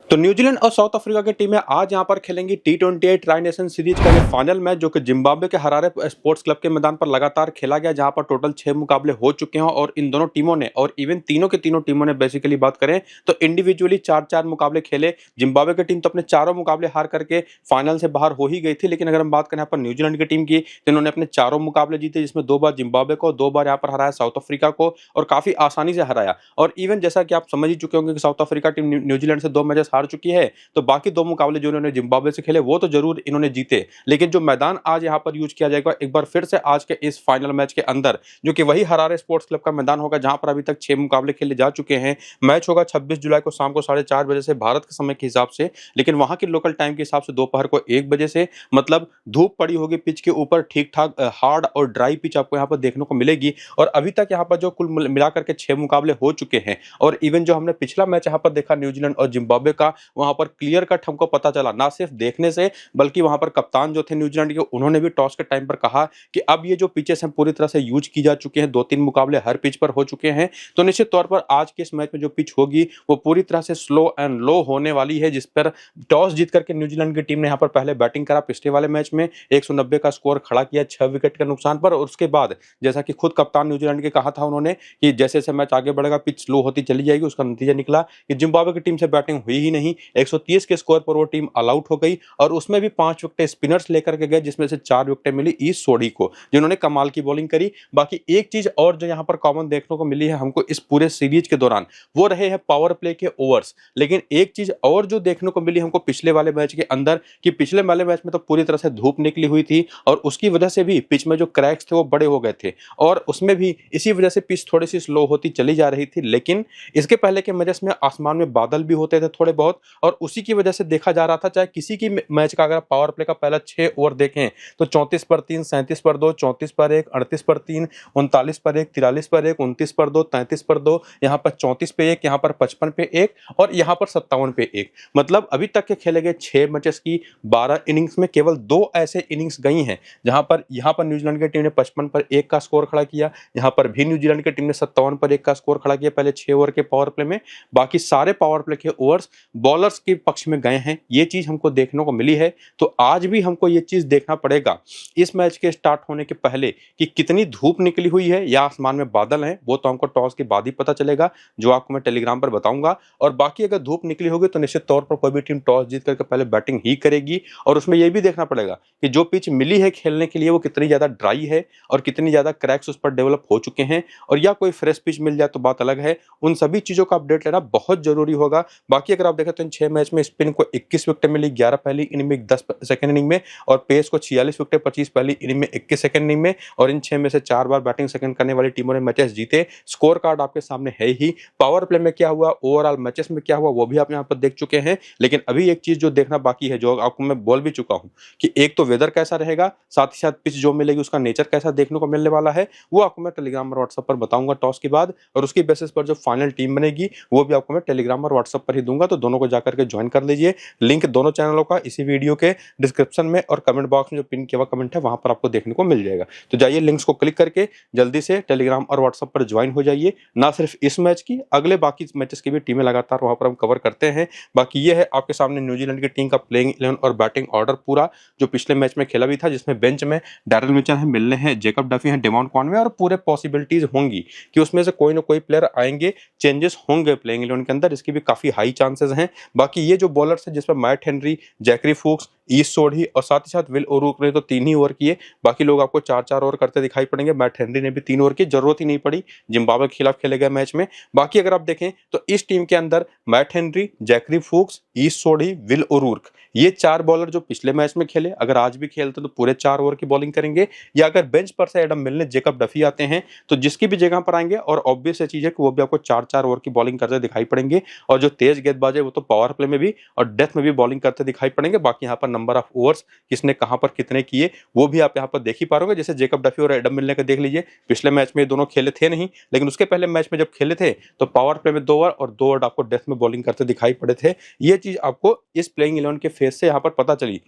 तो न्यूजीलैंड और south Africa की टीमें आज यहां पर खेलेंगी टी20 ट्राई नेशन सीरीज का ये फाइनल मैच, जो कि जिम्बाब्वे के हरारे स्पोर्ट्स क्लब के मैदान पर लगातार खेला गया, जहां पर टोटल 6 मुकाबले हो चुके हैं। और इन दोनों टीमों ने, और इवन तीनों के तीनों टीमों ने बेसिकली बात करें तो इंडिविजुअली 4-4 मुकाबले खेले। जिम्बाब्वे की टीम तो अपने चारों मुकाबले हार करके फाइनल से बाहर हो ही गई थी, लेकिन अगर हम बात करें यहाँ पर न्यूजीलैंड की टीम की, तो इन्होंने अपने चारों मुकाबले जीते, जिसमें 2 बार जिम्बाब्वे को, 2 बार यहाँ पर हराया साउथ अफ्रीका को, और काफी आसानी से हराया। और इवन जैसा कि आप समझ ही चुके होंगे कि साउथ अफ्रीका टीम न्यूजीलैंड से 2 मैचेस हार चुकी है, तो बाकी 2 मुकाबले जो इन्होंने जिम्बाब्वे से खेले वो तो जरूर इन्होंने जीते। लेकिन जो मैदान आज यहाँ पर यूज किया जाएगा एक बार फिर से आज के इस फाइनल मैच के अंदर, जो कि वही हरारे स्पोर्ट्स क्लब का मैदान होगा, जहां पर अभी तक 6 मुकाबले खेले जा चुके हैं। मैच होगा 26 जुलाई को शाम को 4:30 बजे से भारत के समय के हिसाब से, लेकिन वहां के लोकल टाइम के हिसाब से दोपहर को 1 बजे से। मतलब धूप पड़ी होगी पिच के ऊपर, ठीक ठाक हार्ड और ड्राई पिच आपको यहाँ पर देखने को मिलेगी। और अभी तक यहाँ पर जो कुल मिलाकर के 6 मुकाबले हो चुके हैं, और इवन जो हमने पिछला मैच यहाँ पर देखा न्यूजीलैंड और जिम्बाब्वे का, वहां पर क्लियर कट हमको पता चला, ना सिर्फ देखने से बल्कि वहां पर कप्तान जो थे न्यूजीलैंड के, उन्होंने भी टॉस के टाइम पर कहा कि अब ये जो पिचेस हैं पूरी तरह से यूज की जा चुके हैं, 2-3 मुकाबले हर पिच पर हो चुके हैं। तो निश्चित तौर पर आज के इस मैच में जो पिच होगी वो पूरी तरह से स्लो एंड लो होने वाली है, जिस पर टॉस जीत करके न्यूजीलैंड की टीम ने यहाँ पर पहले बैटिंग करा। पिछले वाले मैच में 190 का स्कोर खड़ा किया 6 विकेट के नुकसान पर, और उसके बाद जैसा कि खुद कप्तान न्यूजीलैंड के कहा था उन्होंने कि जैसे जैसे मैच आगे बढ़ेगा पिच स्लो होती चली जाएगी। उसका नतीजा निकला कि जिम्बाब्वे की टीम से बैटिंग हुई ही नहीं, 130 के स्कोर पर वो टीम ऑल आउट हो गई, और उसमें भी 5 विकेट स्पिनर्स लेकर के गए, जिसमें से 4 विकेटें मिली ईस्ट सोडी को, जिन्होंने कमाल की बॉलिंग करी। बाकी एक चीज और जो यहाँ पर कॉमन देखने को मिली है हमको इस पूरे सीरीज के दौरान, वो रहे हैं पावर प्ले के ओवर्स। लेकिन एक चीज और जो देखने को मिली हमको पिछले वाले मैच के अंदर, कि पिछले वाले मैच में तो पूरी तरह से धूप निकली हुई थी, और उसकी वजह से भी पिच में जो क्रैक्स थे वो बड़े हो गए थे, और उसमें भी इसी वजह से पिच थोड़ी सी स्लो होती चली जा रही थी। लेकिन इसके पहले के मैचेस में आसमान में बादल भी होते थे थोड़े बहुत, और उसी की वजह से देखा जा रहा था, चाहे किसी की मैच का अगर पावर प्ले का पहला 6 ओवर देखें तो 34 पर 3, 37 पर 2, 34 पर 1, 38 पर 3, 39 पर 1, 43 पर 1, 29 पर 2, 33 पर 2, यहाँ पर 34 पे 1, यहाँ पर 55 पे 1, और यहाँ पर 57 पे 1। मतलब अभी तक के खेले गए 6 मैचेस की 12 इनिंग्स में केवल 2 ऐसे इनिंग्स गई हैं जहां पर न्यूजीलैंड की टीम ने 55 पर 1 का स्कोर खड़ा किया, यहाँ पर भी न्यूजीलैंड की टीम ने 57 पर 1 का स्कोर खड़ा किया पहले 6 ओवर के पावर प्ले में। बाकी सारे पावर प्ले के ओवर्स बॉलर्स के पक्ष में गए हैं, ये चीज हमको देखने को मिली है। तो आज भी हमको ये चीज देखना पड़ेगा इस मैच के स्टार्ट होने के पहले कि कितनी धूप निकली हुई है या आसमान में बादल हैं, वो तो हमको टॉस के बाद ही पता चलेगा, जो आपको मैं टेलीग्राम पर बताऊंगा। और बाकी अगर धूप निकली होगी तो निश्चित तौर पर कोई भी टीम टॉस जीत करके पहले बैटिंग ही करेगी, और उसमें यह भी देखना पड़ेगा कि जो पिच मिली है खेलने के लिए वो कितनी ज्यादा ड्राई है और कितनी ज्यादा क्रैक्स उस पर डेवलप हो चुके हैं, और या कोई फ्रेश पिच मिल जाए तो बात अलग है। उन सभी चीजों का अपडेट लेना बहुत जरूरी होगा। बाकी अगर आप देखें तो इन 6 मैच में स्पिन को 21 विकेट मिली, 11 पहली इनिंग में, 10 सेकंड इनिंग में, और पेस को 46 विकेट, 25 पहली इनिंग में, 21 सेकंड इनिंग में, और इन 6 में से 4 बार बैटिंग सेकंड करने वाली टीमों ने मैचेस जीते। स्कोर कार्ड आपके सामने है ही, पावर प्ले में क्या हुआ, ओवरऑल मैचेस में क्या हुआ, वो भी आप यहाँ पर देख चुके हैं। लेकिन अभी एक चीज जो देखना बाकी है, जो आपको मैं बोल भी चुका हूँ, कि एक तो वेदर कैसा रहेगा, साथ ही साथ पिच जो मिलेगी उसका नेचर कैसा देखने को मिलने वाला है, वो आपको मैं टेलीग्राम और व्हाट्सएप पर बताऊंगा टॉस के बाद, और उसकी बेसिस पर जो फाइनल टीम बनेगी वो भी आपको मैं टेलीग्राम और व्हाट्सएप पर ही दूंगा। तो दोनों को जाकर के ज्वाइन कर लीजिए। लिंक दोनों चैनलों का इसी वीडियो के डिस्क्रिप्शन में और कमेंट बॉक्स में जो पिन किया हुआ कमेंट है वहां पर आपको देखने को मिल जाएगा। तो जाइए लिंक्स को क्लिक करके जल्दी से टेलीग्राम और व्हाट्सएप पर ज्वाइन हो जाइए। ना सिर्फ इस मैच की, अगले बाकी मैचेस की भी टीमें लगातार वहां पर हम कवर करते हैं। बाकी ये है आपके सामने न्यूजीलैंड की टीम का प्लेइंग 11 और बैटिंग ऑर्डर पूरा, जो पिछले मैच में खेला भी था, जिसमें बेंच में डैरेल मिचेल है, मिलने हैं, जेकब डफी हैं, डेमॉन कॉनवे, और पूरे पॉसिबिलिटीज होंगी कि उसमें से कोई ना कोई प्लेयर आएंगे, चेंजेस होंगे प्लेइंग 11 के अंदर, इसकी भी काफी हाई चांसेस हैं। बाकी ये जो बॉलर्स है जिसमें mat Henry, Zakary Foulkes, Ish सोडी और साथ ही साथ विल ओरुक ने तो 3 ही ओवर किए, बाकी लोग आपको 4-4 ओवर करते दिखाई पड़ेंगे। मैट हेनरी ने भी 3 ओवर की, जरूरत ही नहीं पड़ी जिम्बाब्वे के खिलाफ खेले गए मैच में। बाकी अगर आप देखें तो इस टीम के अंदर Matt Henry, Zakary Foulkes, Ish Sodhi, Will O'Rourke, ये 4 बॉलर जो पिछले मैच में खेले, अगर आज भी खेलते तो पूरे 4 ओवर की बॉलिंग करेंगे। या अगर बेंच पर से एडम मिलने, जेकब डफी आते हैं तो जिसकी भी जगह पर आएंगे, और ऑब्वियस चीज है कि वो भी आपको 4-4 ओवर की बॉलिंग करते दिखाई पड़ेंगे। और जो तेज गेंदबाज है वो तो पावर प्ले में भी और डेथ में भी बॉलिंग करते दिखाई पड़ेंगे। बाकी यहाँ पर नंबर ऑफ ओवर्स किसने कहां पर कितने किए वो भी आप यहाँ पर देख ही पा रहे, जैसे जेकब डफी और एडम मिलने का देख लीजिए, पिछले मैच में दोनों खेले थे नहीं, लेकिन उसके पहले मैच में जब खेले थे तो पावर प्ले में 2 ओवर और 2 ओवर आपको डेथ में बॉलिंग करते दिखाई पड़े थे। ये चीज आपको इस प्लेइंग 11 के फेस से यहाँ पर पता चली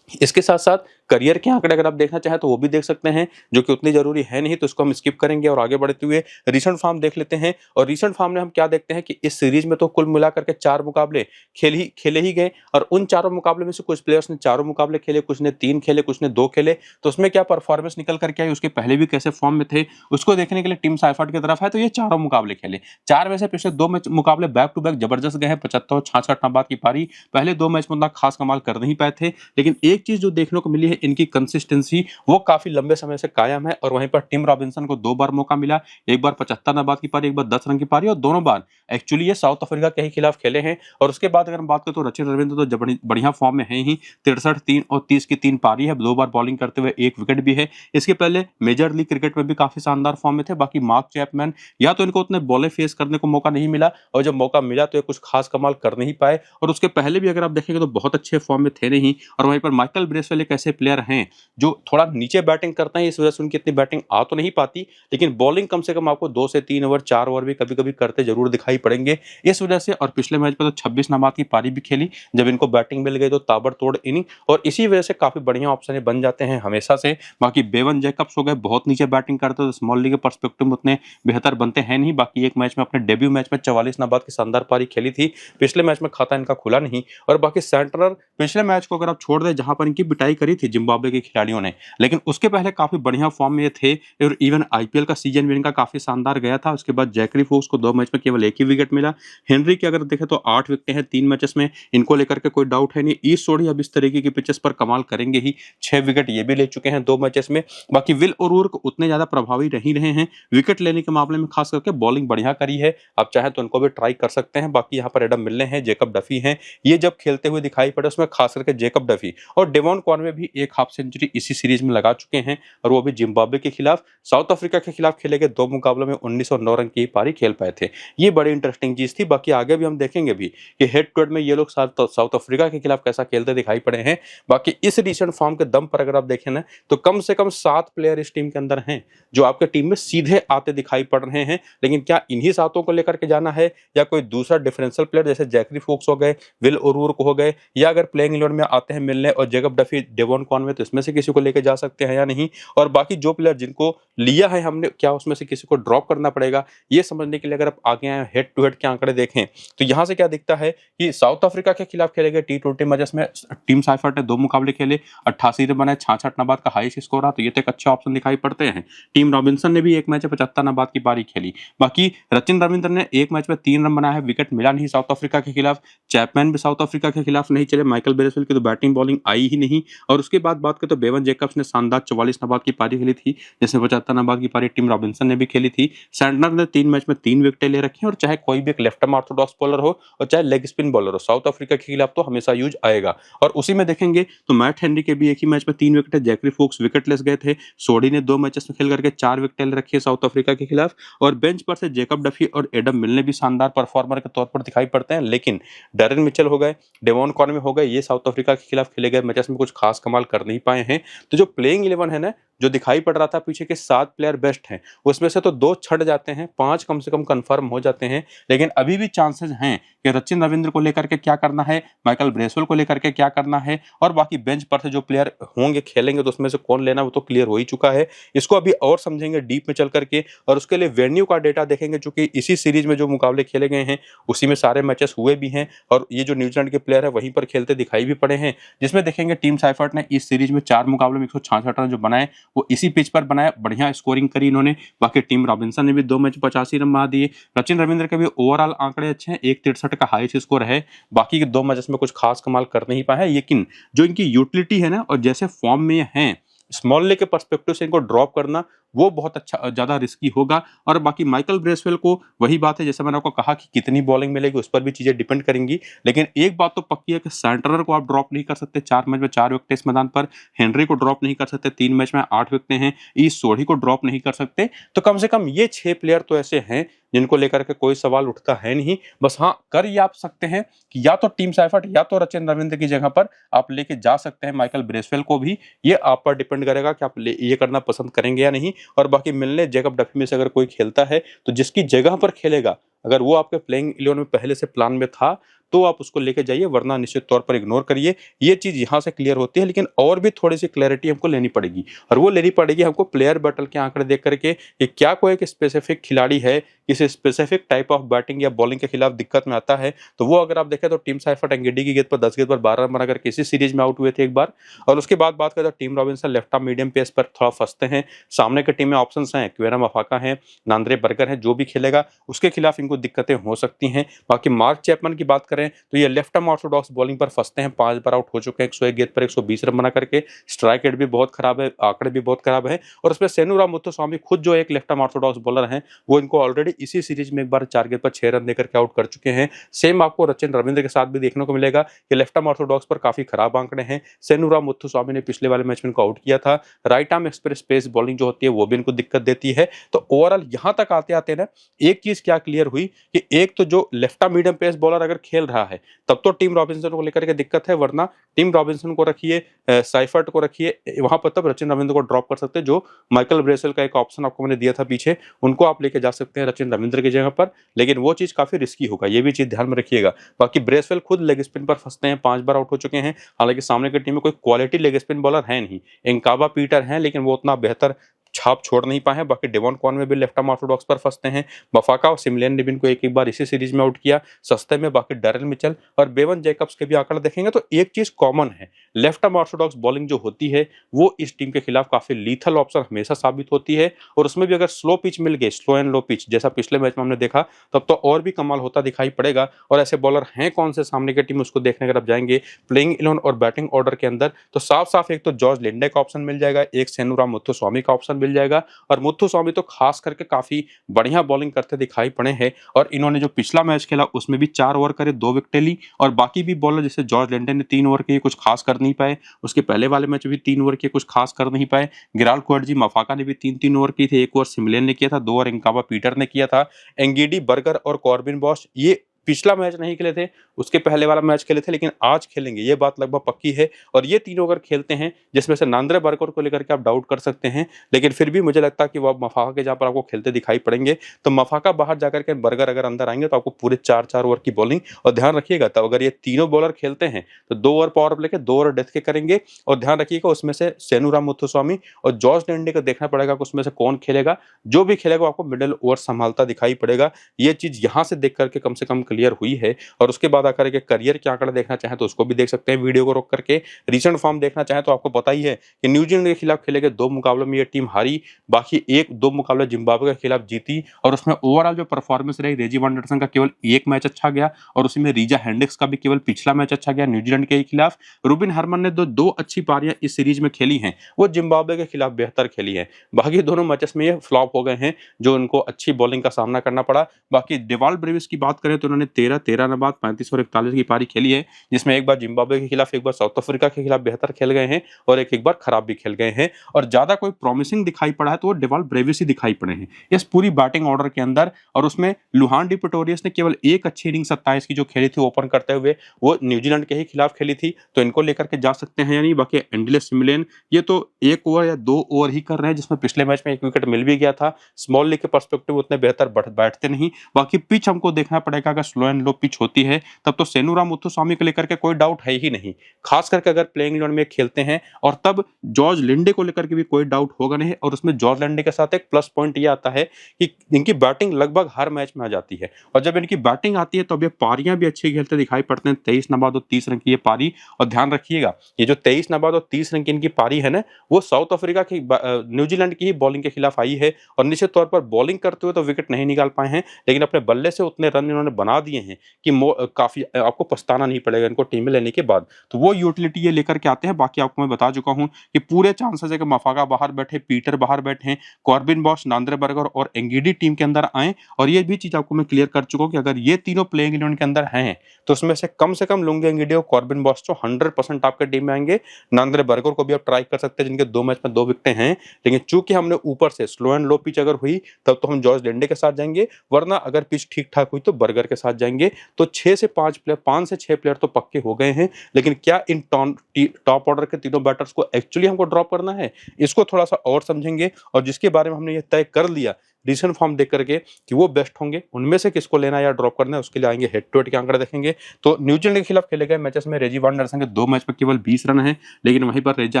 इसके साथ-साथ करियर के आंकड़े अगर आप देखना चाहें तो वो भी देख सकते हैं, जो कि उतनी ज़रूरी है नहीं, तो इसको हम स्किप करेंगे और आगे बढ़ते हुए रीसेंट फॉर्म देख लेते हैं। और रीसेंट फॉर्म में हम क्या देखते हैं कि इस सीरीज़ में तो कुल मिलाकर के 4 मुकाबले खेले ही गए, और उन चारों मुकाबले में से कुछ प्लेयर्स ने चारों मुकाबले खेले, कुछ ने 3 खेले, कुछ ने 2 खेले। तो उसमें क्या परफॉर्मेंस निकल कर के आई, उसके पहले भी कैसे फॉर्म में थे, उसको देखने के लिए टीम साइफर्ट की तरफ है। तो ये चारों मुकाबले खेले। 4 में से पिछले 2 मैच मुकाबले बैक टू बैक जबरदस्त गए हैं, 75 और 66 नाबाद की पारी। पहले 2 मैच में उतना खास कमाल कर नहीं पाए थे, लेकिन एक चीज़ जो देखने को मिली है, इनकी कंसिस्टेंसी वो काफ़ी लंबे समय से कायम है। और वहीं पर टिम रॉबिन्सन को 2 बार मौका मिला, एक बार 75 नाबाद की पारी, एक बार 10 रन की पारी, और दोनों बार एक्चुअली ये साउथ अफ्रीका के ही खिलाफ खेले हैं। और उसके बाद अगर हम बात करें तो रचिन रविंद्र तो बढ़िया फॉर्म में है ही, 63, 3 और 30 की 3 पारी है, 2 बार बॉलिंग करते हुए 1 विकेट भी है। इसके पहले मेजर लीग क्रिकेट में भी काफ़ी शानदार फॉर्म में थे। बाकी मार्क चैपमैन, या तो इनको उतने बॉलें फेस करने को मौका नहीं मिला, और जब मौका मिला तो ये कुछ खास कमाल कर नहीं पाए। और उसके पहले भी अगर आप देखेंगे तो बहुत अच्छे फॉर्म में थे नहीं। और वहीं पर माइकल ब्रेसवेल एक ऐसे प्लेयर हैं जो थोड़ा नीचे बैटिंग करते हैं, इस वजह से उनकी इतनी बैटिंग आ तो नहीं पाती, लेकिन बॉलिंग कम से कम आपको 2 से 3 ओवर, 4 ओवर भी कभी-कभी करते जरूर दिखाई पड़ेंगे। इस वजह से, और पिछले मैच में तो 26 नाबाद की पारी भी खेली, जब इनको बैटिंग मिल गई तो ताबड़तोड़ इनिंग, और इसी वजह से काफी बढ़िया ऑप्शन बन जाते हैं हमेशा से। बाकी बेवन जैकब्स हो गए, बहुत नीचे बैटिंग करते तो स्मॉल लीग के पर्सपेक्टिव में उतने बेहतर बनते हैं नहीं। बाकी एक मैच में, अपने डेब्यू मैच में 44 नाबाद की शानदार पारी खेली थी, पिछले मैच में खाता इनका खुला नहीं। और बाकी सेंटरर, पिछले मैच को अगर आप छोड़ दें जहां पर इनकी पिटाई करी थी जिम्बाब्वे के खिलाड़ियों ने, लेकिन उसके पहले काफी बढ़िया फॉर्म में थे। और इवन आईपीएल का सीजन भी इनका काफी शानदार गया था। उसके बाद जैकरी फोक्स को 2 मैच में केवल 1 ही विकेट मिला। हेनरी की अगर देखें तो 8 विकेटें हैं 3 मैचेस में, इनको लेकर के कोई डाउट है नहीं। ईस्ट सोडी अब इस तरीके की पिचेस पर कमाल करेंगे ही, 6 विकेट ये भी ले चुके हैं 2 मैचेस में। बाकी विल ओरूर्क उतने ज्यादा प्रभावी नहीं रहे हैं विकेट लेने के मामले में, खास करके बॉलिंग बढ़िया करी है, आप चाहे तो उनको भी ट्राई कर सकते हैं। बाकी यहाँ पर एडम मिलने हैं, जेकब डफी हैं, ये जब खेलते हुए दिखाई पड़े उसमें खास करके जेकब डफी, और डेवॉन कॉनवे भी एक हाफ सेंचुरी इसी सीरीज में लगा चुके हैं, और वो भी जिम्बाब्वे के खिलाफ। साउथ अफ्रीका के खिलाफ खेले गए 2 मुकाबलों में 1909 रन की पारी खेल पाए थे। ये बड़ी इंटरेस्टिंग चीज थी। बाकी आगे भी हम देखेंगे भी कि हेड टू हेड में ये लोग साउथ अफ्रीका के खिलाफ कैसा खेलते दिखाई पड़े हैं। बाकी इस रिसेंट फॉर्म के दम पर अगर आप देखें ना, तो कम से कम 7 प्लेयर इस टीम के अंदर हैं जो आपके टीम में सीधे आते दिखाई पड़ रहे हैं। लेकिन क्या इन्हीं 7 को लेकर के जाना है, या कोई दूसरा डिफरेंशियल प्लेयर जैसे जैकरी फोक्स हो गए, विल ओरूर्क हो गए, या अगर प्लेइंग 11 में आते हैं मिलने और जेकब डफी, डेवॉन कॉनवे, तो इसमें से किसी को लेके जा सकते हैं या नहीं। और बाकी जो प्लेयर जिनको लिया है हमने, क्या उसमें से किसी को ड्रॉप करना पड़ेगा, ये समझने के लिए अगर आप आगे आए हेड टू हेड के आंकड़े देखें, तो यहां से क्या दिखता है कि साउथ अफ्रीका के खिलाफ खेले गए T20 मैचेस में टीम साइफर्ट ने 2 मुकाबले खेले, 88 रन बनाए, 66 नाबाद का हाईएस्ट स्कोर रहा, तो ये तो एक अच्छे ऑप्शन दिखाई पड़ते हैं। टीम रॉबिन्सन ने भी एक मैच में 75 नाबाद की पारी खेली। बाकी रचिन रविंद्र ने एक मैच में 3 रन बनाया है, विकेट मिला नहीं साउथ अफ्रीका के खिलाफ। चैपमैन भी साउथ अफ्रीका के खिलाफ नहीं चले, माइकल ब्रेसवेल की तो बैटिंग बॉलिंग आई ही नहीं। और उसके बाद बात करें तो बेवन जैकब्स ने शानदार 44 नाबाद की पारी खेली थी, जिसमें 75 नाबाद की पारी टीम रॉबिन्सन ने भी खेली थी। सैंटनर ने 3 मैच में 3 विकेटें ले रखी हैं, और चाहे कोई भी एक लेफ्ट आर्म ऑर्थोडॉक्स बॉलर हो और चाहे लेग स्पिन बॉलर हो, साउथ अफ्रीका के खिलाफ तो हमेशा यूज आएगा। और उसी में देखेंगे तो मैट हेनरी के भी एक ही मैच में 3 विकेट, जैकरी फोक्स विकेटलेस गए थे। सोडी ने 2 मैचेस में खेल करके 4 विकेटें ले रखी है साउथ अफ्रीका के खिलाफ। और बेंच पर से जेकब डफी और एडम मिलने भी शानदार परफॉर्मर के तौर पर दिखाई पड़ते हैं, लेकिन डैरेन मिचेल हो गए, डेवॉन कॉनवे हो गए, ये साउथ अफ्रीका के खिलाफ खेले गए मैचेस में कुछ खास कमाल कर नहीं पाए हैं। तो जो प्लेइंग 11 है ना, जो दिखाई पड़ रहा था पीछे के 7 प्लेयर बेस्ट हैं, उसमें से तो 2 छट जाते हैं, 5 कम से कम कंफर्म हो जाते हैं। लेकिन अभी भी चांसेस हैं कि रचिन रविंद्र को लेकर के क्या करना है, माइकल ब्रेसवेल को लेकर के क्या करना है, और बाकी बेंच पर से जो प्लेयर होंगे खेलेंगे तो उसमें से कौन लेना वो तो क्लियर हो ही चुका है। इसको अभी और समझेंगे डीप में चल करके, और उसके लिए वेन्यू का डेटा देखेंगे, चूंकि इसी सीरीज में जो मुकाबले खेले गए हैं उसी में सारे मैचेस हुए भी हैं, और ये जो न्यूजीलैंड के प्लेयर है वहीं पर खेलते दिखाई भी पड़े हैं। जिसमें देखेंगे टीम साइफर्ट ने इस सीरीज में 4 मुकाबलों में 166 रन जो बनाए वो इसी पिच पर बनाया, बढ़िया स्कोरिंग करी इन्होंने। बाकी टीम रॉबिन्सन ने भी 2 मैच 85 रन बना दिए। रचिन रविंद्र के भी ओवरऑल आंकड़े अच्छे हैं, 163 का हाईएस्ट स्कोर है। बाकी के 2 मैचेस में कुछ खास कमाल कर नहीं पाए हैं, लेकिन जो इनकी यूटिलिटी है ना, और जैसे फॉर्म में हैं, स्मॉल लीग के पर्सपेक्टिव से इनको ड्रॉप करना वो बहुत अच्छा ज्यादा रिस्की होगा। और बाकी माइकल ब्रेसवेल को वही बात है, जैसे मैंने आपको कहा कि कितनी बॉलिंग मिलेगी उस पर भी चीजें डिपेंड करेंगी। लेकिन एक बात तो पक्की है कि सेंटरर को आप ड्रॉप नहीं कर सकते, 4 मैच में 4 विकेट इस मैदान पर। हेनरी को ड्रॉप नहीं कर सकते, 3 मैच में 8 विकेटें हैं। ईस्ट सोढ़ी को ड्रॉप नहीं कर सकते। तो कम से कम ये 6 प्लेयर तो ऐसे हैं जिनको लेकर के कोई सवाल उठता है नहीं। बस हाँ, कर ये आप सकते हैं कि या तो टीम साइफर्ट या तो रचिन रविंद्र की जगह पर आप लेके जा सकते हैं माइकल ब्रेसवेल को भी। ये आप पर डिपेंड करेगा कि आप ये करना पसंद करेंगे या नहीं। और बाकी मिलने जेकब डफी में से अगर कोई खेलता है तो जिसकी जगह पर खेलेगा, अगर वो आपके प्लेइंग 11 में पहले से प्लान में था तो आप उसको लेके जाइए, वरना निश्चित तौर पर इग्नोर करिए। ये चीज़ यहाँ से क्लियर होती है, लेकिन और भी थोड़ी सी क्लैरिटी हमको लेनी पड़ेगी, और वो लेनी पड़ेगी हमको प्लेयर बैटल के आंकड़े देख करके कि क्या कोई एक स्पेसिफिक खिलाड़ी है किसी स्पेसिफिक टाइप ऑफ बैटिंग या बॉलिंग के खिलाफ दिक्कत में आता है। तो वो अगर आप देखें तो टीम साइफर्ट एंगेडी की गेंद पर 10 गेंद पर 12 रन बनाकर किसी सीरीज में आउट हुए थे एक बार। और उसके बाद बात करें तो Tim Robinson left arm medium pace पर थोड़ा फंसते हैं। सामने की टीम में ऑप्शंस हैं, क्वेरा मफाका है, नांद्रे बर्गर है, जो भी खेलेगा उसके खिलाफ इनको दिक्कतें हो सकती हैं। बाकी मार्क चैपमैन की बात करें तो ये लेफ्ट आर्म ऑर्थोडॉक्स बॉलिंग पर फंसते हैं, 5 बार आउट हो चुके हैं, 101 गेंद पर 120 रन बना करके। स्ट्राइक रेट भी बहुत खराब है, आंकड़े भी बहुत खराब है। और उसमें सेनुराम मुत्तुस्वामी खुद जो एक लेफ्ट आर्म ऑर्थोडॉक्स बॉलर हैं, वो इनको ऑलरेडी इसी सीरीज में एक बार 4 गेंद पर 6 रन देकर के आउट कर चुके हैं। सेम आपको रचिन रविंद्र के साथ भी देखने को मिलेगा कि लेफ्ट आर्म ऑर्थोडॉक्स पर काफी खराब आंकड़े हैं। सेनुराम मुत्तुस्वामी ने पिछले वाले मैच में इनको आउट किया था। Right arm express pace bowling जो होती है वो भी इनको दिक्कत देती है। तो ओवरऑल यहां तक आते आते ना एक चीज क्या क्लियर हुई कि एक तो जो left arm medium pace bowler अगर खेल रहा है तब तो टीम रॉबिन्सन को लेकर के दिक्कत है, वरना टीम रॉबिन्सन को रखिए, साइफर्ट को रखिए, वहां पर तब रचिन रविंद्र को ड्रॉप कर सकते हैं। जो माइकल ब्रेसवेल का एक ऑप्शन आपको मैंने दिया था पीछे, उनको आप लेके जा सकते हैं रचिन रविंद्र की जगह पर, लेकिन वो चीज काफी रिस्की होगा, ये भी चीज ध्यान में रखिएगा। बाकी ब्रेसवेल खुद लेग स्पिन पर फंसते हैं, 5 बार आउट हो चुके हैं। हालांकि सामने की टीम में कोई क्वालिटी लेग स्पिन बॉलर है नहीं, इंकाबा पीटर है, लेकिन वो उतना बेहतर छाप छोड़ नहीं पाए हैं। बाकी डेवॉन कॉनवे भी लेफ्ट आर्म ऑर्थोडॉक्स पर फंसते हैं। मफाका और सिमलियन ने भी इनको एक एक बार इसी सीरीज में आउट किया सस्ते में। बाकी डैरेल मिचेल और बेवन जैकब्स के भी आंकड़े देखेंगे तो एक चीज कॉमन है, लेफ्ट आर्म ऑर्थोडॉक्स बॉलिंग जो होती है वो इस टीम के खिलाफ काफी लीथल ऑप्शन हमेशा साबित होती है। और उसमें भी अगर स्लो पिच मिल गए, स्लो एंड लो पिच, जैसा पिछले मैच में हमने देखा, तब तो और भी कमाल होता दिखाई पड़ेगा। और ऐसे बॉलर हैं कौन से सामने की टीम, उसको देखने अगर आप जाएंगे प्लेइंग 11 और बैटिंग ऑर्डर के अंदर, तो साफ साफ एक तो जॉर्ज लिंडे का ऑप्शन मिल जाएगा, एक सेनुराम मुत्तुस्वामी का ऑप्शन मिल जाएगा। और मुत्तुस्वामी तो खास करके काफी बढ़िया बॉलिंग करते दिखाई पड़े हैं। और इन्होंने जो पिछला मैच खेला उसमें भी 4 ओवर करे, 2 विकेटें ली। और बाकी भी बॉलर जैसे जॉर्ज लिंडन ने 3 ओवर किए, कुछ खास कर नहीं पाए। उसके पहले वाले मैच भी 3 ओवर किए, कुछ खास कर नहीं पाए। गिराल क्वेटजी मफाका ने भी 3-3 ओवर किए थे, 1 ओवर सिमलियन ने किया था, 2 ओवर इंकाबा पीटर ने किया था। एंगीडी बर्गर और कॉर्बिन बॉश ये पिछला मैच नहीं खेले थे, उसके पहले वाला मैच खेले थे, लेकिन आज खेलेंगे, ये बात लगभग पक्की है। और ये तीनों अगर खेलते हैं, जिसमें से नांद्रे बर्गर को लेकर के आप डाउट कर सकते हैं, लेकिन फिर भी मुझे लगता है कि वो मफाका के जहां पर आपको खेलते दिखाई पड़ेंगे। तो मफाका बाहर जाकर के बर्गर अगर अंदर आएंगे तो आपको पूरे 4-4 ओवर की बॉलिंग। और ध्यान रखिएगा तब अगर ये तीनों बॉलर खेलते हैं तो 2 ओवर पावर प्ले के, 2 ओवर डेथ के करेंगे। और ध्यान रखिएगा उसमें से सेनुराम मुत्तुस्वामी और जॉर्ज लिंडे को देखना पड़ेगा कि उसमें से कौन खेलेगा। जो भी खेलेगा आपको मिडिल ओवर संभालता दिखाई पड़ेगा। ये चीज यहां से देख करके कम से कम क्लियर हुई है। और उसके बाद आकर के करियर के आंकड़े देखना चाहें तो उसको भी देख सकते हैं वीडियो को रोक करके। रीसेंट फॉर्म देखना चाहें तो आपको पता ही है कि न्यूजीलैंड के खिलाफ खेले गए 2 मुकाबलों में ये टीम हारी, बाकी 1-2 मुकाबले जिम्बाब्वे के खिलाफ जीती। और उसमें ओवरऑल जो परफॉर्मेंस रही, रेजी वांडरसन का केवल 1 मैच अच्छा गया, और उसी में रीजा हेंड्रिक्स का भी केवल पिछला मैच अच्छा गया न्यूजीलैंड के खिलाफ। रूबिन हरमन ने दो अच्छी पारियां इस सीरीज में खेली हैं, वो जिम्बाब्वे के खिलाफ बेहतर खेली है। बाकी दोनों मैचेस में ये फ्लॉप हो गए हैं, जो उनको अच्छी बॉलिंग का सामना करना पड़ा। बाकी डेवाल्ड ब्रेविस की बात करें तो उन्होंने 13 रन बाद 35 और 41 की पारी खेली है, जिसमें एक बार जिम्बाब्वे के खिलाफ, एक बार साउथ अफ्रीका के खिलाफ बेहतर खेल गए हैं, और एक बार खराब भी खेल गए हैं। और ज्यादा कोई प्रॉमिसिंग दिखाई पड़ा है तो वो डेवाल्ड ब्रेविस ही दिखाई पड़े हैं इस पूरी बैटिंग ऑर्डर के अंदर। और उसमें लुहान डी पिटोरियस ने केवल एक अच्छी इनिंग 27 की जो खेली थी ओपन करते हुए, वो न्यूजीलैंड के ही खिलाफ खेली थी, तो इनको लेकर के जा सकते हैं। यानी बाकी एंडिले सिमलियन ये तो 1 ओवर या 2 ओवर ही कर रहे हैं, जिसमें पिछले मैच में 1 विकेट मिल भी गया था। स्मॉल लीग के पर्सपेक्टिव उतने बेहतर बैठते नहीं। बाकी पिच हमको देखना पड़ेगा, अगर स्लो एंड लो पिच होती है तब तो सेनुराम मुत्तुस्वामी को लेकर के कोई डाउट है ही नहीं, खास करके अगर प्लेइंग 11 में खेलते हैं। और तब जॉर्ज लिंडे को लेकर के भी कोई डाउट होगा नहीं। और उसमें जॉर्ज लिंडे के साथ एक प्लस पॉइंट ये आता है कि इनकी बैटिंग लगभग हर मैच में आ जाती है, और जब इनकी बैटिंग आती है तो अब ये पारियां भी अच्छी खेलते दिखाई पड़ते हैं। 23 नबाद और 30 रन की ये पारी। और ध्यान रखिएगा ये जो 23 नबाद और 30 रन की इनकी पारी है ना, वो साउथ अफ्रीका की न्यूजीलैंड की ही बॉलिंग के खिलाफ आई है। और निश्चित तौर पर बॉलिंग करते हुए तो विकेट नहीं निकाल पाए हैं, लेकिन अपने बल्ले से उतने रन इन्होंने बना दिए हैं कि काफी आपको पछताना नहीं पड़ेगा इनको टीम में लेने के बाद। तो वो यूटिलिटी ये लेकर के आते हैं। बाकी आपको मैं बता चुका हूं कि पूरे चांसेस है कि मफाका बाहर बैठे, पीटर बाहर बैठे, कॉर्बिन बॉश, नांद्रे बर्गर और एंगीडी टीम के अंदर आए। और ये भी चीज आपको मैं क्लियर कर चुका हूं कि अगर ये तीनों प्लेइंग 11 के अंदर हैं तो उसमें से कम लुंगी एंगीडी और कॉर्बिन बॉश तो 100% आपके टीम में आएंगे। नांद्रे बर्गर को भी आप ट्राई कर सकते हैं, जिनके 2 मैच में 2 विकेटें हैं। लेकिन चूंकि हमने ऊपर से स्लो एंड लो पिच अगर हुई तब तो हम जॉर्ज लिंडे के साथ जाएंगे, वरना अगर पिच ठीक ठाक हुई तो बर्गर के साथ जाएंगे। तो 6 से 5 प्लेयर, 5 से 6 प्लेयर तो पक्के हो गए हैं। लेकिन क्या इन टॉप ऑर्डर के तीनों बैटर्स को एक्चुअली हमको ड्रॉप करना है, इसको थोड़ा सा और समझेंगे। और जिसके बारे में हमने ये तय कर लिया रीसेंट फॉर्म देख करके कि वो बेस्ट होंगे, उनमें से किसको लेना या ड्रॉप करना है, उसके लिए आएंगे हेड टू हेड के आंकड़े देखेंगे। तो न्यूजीलैंड के खिलाफ खेले गए मैचेस में रेजी वान एंडरसन के 2 मैच में केवल 20 रन है, लेकिन वहीं पर रेजा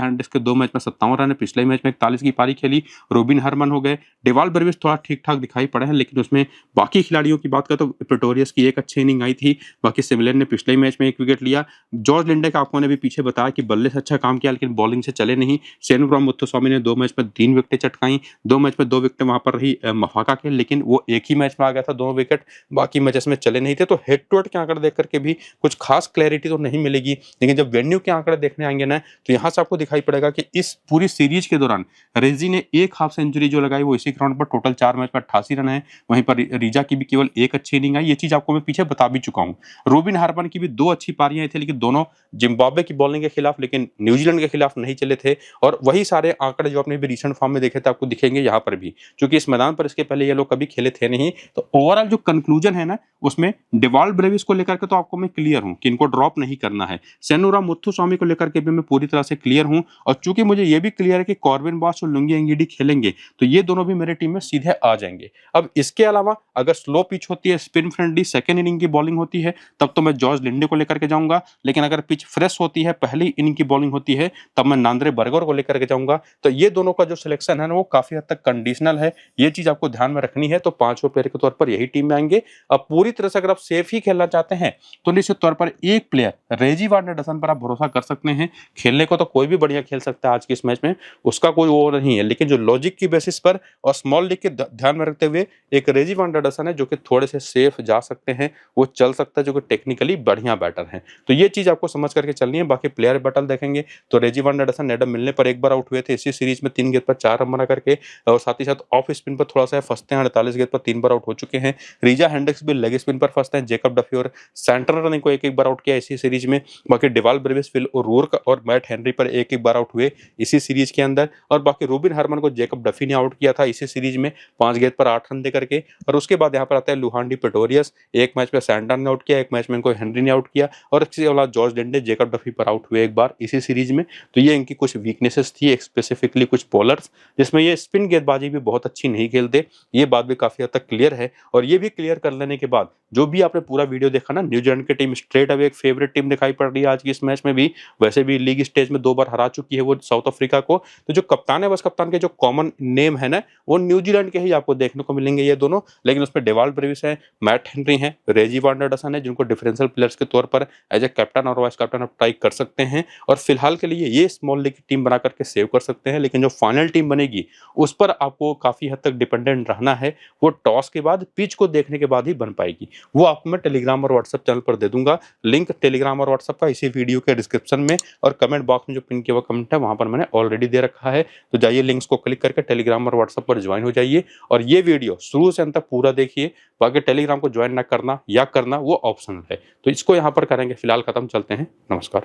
हेंड्रिक्स के 2 मैच में 57 रन है। पिछले मैच में 41 की पारी खेली। रोबिन हरमन हो गए, डेवाल ब्रेविस थोड़ा ठीक ठाक दिखाई पड़े हैं, लेकिन उसमें बाकी खिलाड़ियों की बात करें तो प्रेटोरियस की एक अच्छी इनिंग आई थी, बाकी सिमलन ने पिछले मैच में 1 विकेट लिया। जॉर्ज लिंडे का आपको ने भी पीछे बताया कि बल्ले से अच्छा काम किया, लेकिन बॉलिंग से चले नहीं। सेनुग्राम मुत्तुस्वामी ने 2 मैच में 3 विकेटें चटकाई, 2 मैच में 2 विकेटें वहां पर रही मफाका के, लेकिन वो एक ही मैच में आ गया था 2 विकेट, बाकी मैचेस में चले नहीं थे। तो हेड टू हेड के आंकड़े देख करके भी कुछ खास क्लैरिटी तो नहीं मिलेगी, लेकिन जब वेन्यू के आंकड़े देखने आएंगे ना, तो यहाँ से आपको दिखाई पड़ेगा कि इस पूरी सीरीज के दौरान रेजी ने एक हाफ सेंचुरी जो लगाई वो इसी ग्राउंड पर, टोटल 4 मैच में 88 रन है। वहीं पर रीजा की भी केवल एक अच्छी इनिंग आई, ये चीज आपको मैं पीछे बता भी चुका हूँ। रोबिन हार्मन की भी 2 अच्छी पारियां थी, लेकिन दोनों जिम्बाब्वे की बॉलिंग के खिलाफ, लेकिन न्यूजीलैंड के खिलाफ नहीं चले थे। और वही सारे आंकड़े जो आपने भी रिसेंट फॉर्म में देखे थे आपको दिखेंगे यहाँ पर भी, क्योंकि इस मैदान पर इसके पहले ये लोग कभी खेले थे नहीं। तो ओवरऑल जो कंक्लूजन है ना, उसमें डेवाल ब्रेविस को लेकर के तो आपको मैं क्लियर हूं कि इनको ड्रॉप नहीं करना है। सेनुरा मुत्थुस्वामी को लेकर के भी मैं पूरी तरह से क्लियर हूं, और चूंकि मुझे ये भी क्लियर है कि कॉर्बिन बॉश और लुंगी एंगीडी खेलेंगे, तो ये दोनों भी मेरे टीम में सीधे आ जाएंगे। अब इसके अलावा अगर स्लो पिच होती है, स्पिन फ्रेंडली सेकंड इनिंग की बॉलिंग होती है, तब तो मैं जॉर्ज लिंडे को लेकर के जाऊंगा। लेकिन अगर पिच फ्रेश होती है, पहली इनिंग की बॉलिंग होती है, तब मैं नांद्रे बर्गर को लेकर के जाऊंगा। तो ये दोनों का जो सिलेक्शन है ना, वो काफी हद तक कंडीशनल है, ये चीज आपको ध्यान में रखनी है। तो 5वें प्लेयर के तौर पर यही टीम में आएंगे। अब पूरी तरह से अगर आप सेफ ही खेलना चाहते हैं, तो निश्चित तौर पर एक प्लेयर रेजी वान एंडरसन पर आप भरोसा कर सकते हैं। खेलने को तो कोई भी बढ़िया खेल सकता है आज के इस मैच में, उसका कोई वो नहीं है, लेकिन जो लॉजिक की बेसिस पर और स्मॉल लीग के ध्यान में रखते हुए एक रेजी वान एंडरसन है जो कि थोड़े से सेफ जा सकते हैं, वो चल सकता है, जो कि टेक्निकली बढ़िया बैटर है। तो ये चीज आपको समझ करके चलनी है। बाकी प्लेयर बैटल देखेंगे तो रेजी वान एंडरसन एडम मिलने पर एक बार आउट हुए थे इसी सीरीज में 3 गेंद पर 4 रन बना करके, और साथ ही साथ ऑफ स्पिन पर थोड़ा सा फंसते हैं, 48 गेंद पर 3 बार आउट हो चुके हैं। रीजा हेंड्रिक्स भी लेग स्पिन पर फंसते हैं। जेकब डफी और सेंट्रल रन को एक बार आउट किया इसी सीरीज में। बाकी डेवाल ब्रेविस, फिल ओरोर्क और मैट हेनरी पर एक बार आउट हुए इसी सीरीज के अंदर। और बाकी रोबिन हार्मन को जेकब डफी ने आउट किया था इसी सीरीज में 5 गेंद पर 8 रन दे करके। और उसके बाद यहाँ पर आता है लुहांडी प्रेटोरियस, एक मैच में सैंडन ने आउट किया, एक मैच में इनको हेनरी ने आउट किया, और इसके अलावा जॉर्ज लिंडे जेकब डफी पर आउट हुए एक बार इसी सीरीज में। तो ये इनकी कुछ वीकनेसेस थी, स्पेसिफिकली कुछ बॉलर्स, जिसमें ये स्पिन गेंदबाजी भी बहुत अच्छी नहीं खेलते। ये बात भी काफी हद तक क्लियर है। और ये भी क्लियर कर लेने के बाद जो भी आपने पूरा वीडियो देखा ना, न्यूजीलैंड की टीम स्ट्रेट अवे एक फेवरेट टीम दिखाई पड़ रही है आज की इस मैच में भी। वैसे भी लीग स्टेज में 2 बार हरा चुकी है वो साउथ अफ्रीका को। तो जो कप्तान है, बस कप्तान के जो कॉमन नेम है ना, वो न्यूजीलैंड के ही आपको देखने को मिलेंगे ये दोनों। लेकिन उसमें डेवाल ब्रेविस है, मैट हेनरी है, रेजी वान एंडरसन है, जिनको डिफरेंशियल प्लेयर्स के तौर पर एज ए कैप्टन और वाइस कैप्टन आप ट्राई कर सकते हैं। और फिलहाल के लिए ये स्मॉल लीग की टीम बना करके सेव कर सकते हैं। लेकिन जो फाइनल टीम बनेगी उस पर आपको काफी हद तक डिपेंडेंट रहना है। वो टॉस के बाद, पिच को देखने के बाद ही बन पाएगी। वो आपको मैं टेलीग्राम और व्हाट्सएप चैनल पर दे दूंगा। लिंक टेलीग्राम और व्हाट्सएप का इसी वीडियो के डिस्क्रिप्शन में और कमेंट बॉक्स में जो पिन किया हुआ कमेंट है वहां पर मैंने ऑलरेडी दे रखा है। तो जाइए, लिंक्स को क्लिक करके टेलीग्राम और व्हाट्सएप पर ज्वाइन हो जाइए, और ये वीडियो शुरू से अंत तक पूरा देखिए। बाकी टेलीग्राम को ज्वाइन ना करना या करना वो ऑप्शनल है, तो इसको यहाँ पर करेंगे। फिलहाल खत्म, चलते हैं, नमस्कार।